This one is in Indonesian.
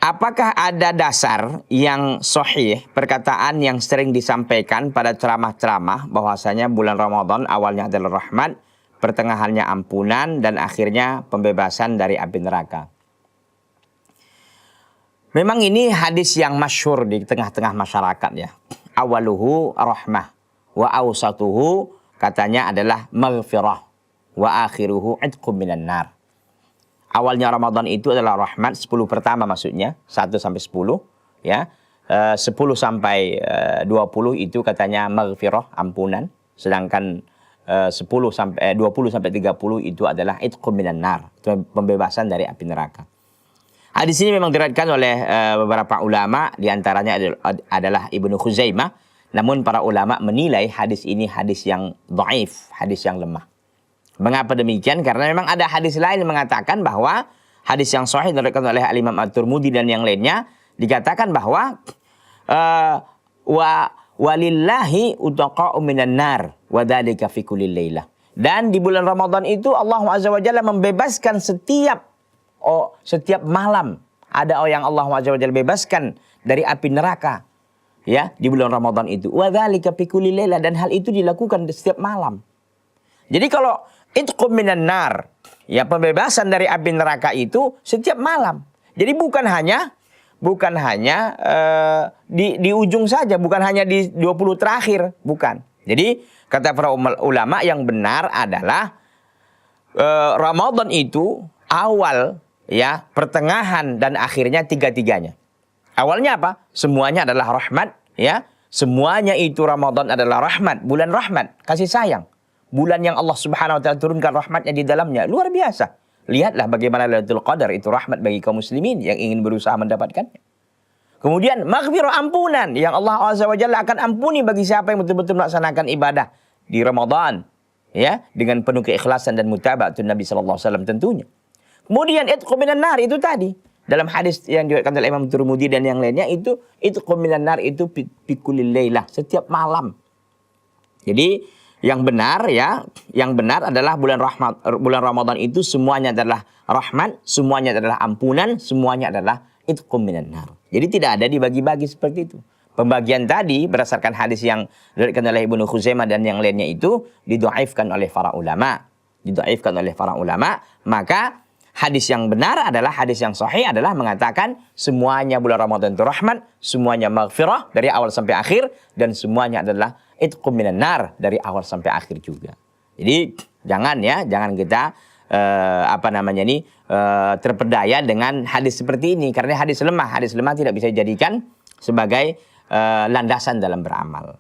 apakah ada dasar yang sahih, perkataan yang sering disampaikan pada ceramah-ceramah bahwasanya bulan Ramadan awalnya adalah rahmat, pertengahannya ampunan, dan akhirnya pembebasan dari api neraka? Memang ini hadis yang masyhur di tengah-tengah masyarakat ya. Awaluhu rahmah wa awsatuhu katanya adalah maghfirah wa akhiruhu idqum minan nar. Awalnya Ramadan itu adalah rahmat, 10 pertama maksudnya, 1 sampai 10 ya. 10 sampai 20 itu katanya maghfirah, ampunan, sedangkan 20 sampai 30 itu adalah idqum minan nar, pembebasan dari api neraka. Hadis ini memang diriwayatkan oleh beberapa ulama, diantaranya adalah Ibnu Khuzaimah. Namun para ulama menilai hadis ini hadis yang dhaif, hadis yang lemah. Mengapa demikian? Karena memang ada hadis lain yang mengatakan bahwa hadis yang sahih diriwayatkan oleh Al-Imam At-Tirmidzi dan yang lainnya, dikatakan bahwa walillahi utaqa'u minan nar wa dzalika fi kulli lailah. Dan di bulan Ramadan itu Allah Azza wa Jalla membebaskan setiap malam. Ada yang Allah Azza wa Jalla bebaskan dari api neraka ya di bulan Ramadan itu. Wa dzalika fi kulli lailah, dan hal itu dilakukan setiap malam. Jadi kalau idqum minan nar, ya pembebasan dari api neraka itu setiap malam. Jadi bukan hanya di ujung saja, bukan hanya di 20 terakhir, bukan. Jadi kata para ulama yang benar adalah Ramadan itu awal ya, pertengahan dan akhirnya tiga-tiganya. Awalnya apa? Semuanya adalah rahmat ya. Semuanya itu Ramadan adalah rahmat, bulan rahmat, kasih sayang. Bulan yang Allah Subhanahu wa taala turunkan rahmatnya di dalamnya. Luar biasa. Lihatlah bagaimana Lailatul Qadar itu rahmat bagi kaum muslimin yang ingin berusaha mendapatkannya. Kemudian maghfirah, ampunan yang Allah Azza wa Jalla akan ampuni bagi siapa yang betul-betul melaksanakan ibadah di Ramadan ya, dengan penuh keikhlasan dan mutaba'atun Nabi sallallahu alaihi wasallam tentunya. Kemudian idqum minan nar itu tadi dalam hadis yang diriwayatkan oleh Imam Tirmidzi dan yang lainnya, itu idqum minan nar itu fi kulli lailah, setiap malam. Jadi yang benar ya, yang benar adalah bulan Ramadan itu semuanya adalah rahmat, semuanya adalah ampunan, semuanya adalah idqum minan nar. Jadi tidak ada dibagi-bagi seperti itu. Pembagian tadi berdasarkan hadis yang diriwayatkan oleh Ibnu Khuzaimah dan yang lainnya itu didhaifkan oleh para ulama. Didhaifkan oleh para ulama, maka hadis yang benar adalah hadis yang sahih adalah mengatakan semuanya bulan Ramadan itu rahmat, semuanya maghfirah dari awal sampai akhir, dan semuanya adalah idqum minan nar dari awal sampai akhir juga. Jadi jangan kita terpedaya dengan hadis seperti ini, karena hadis lemah tidak bisa dijadikan sebagai landasan dalam beramal.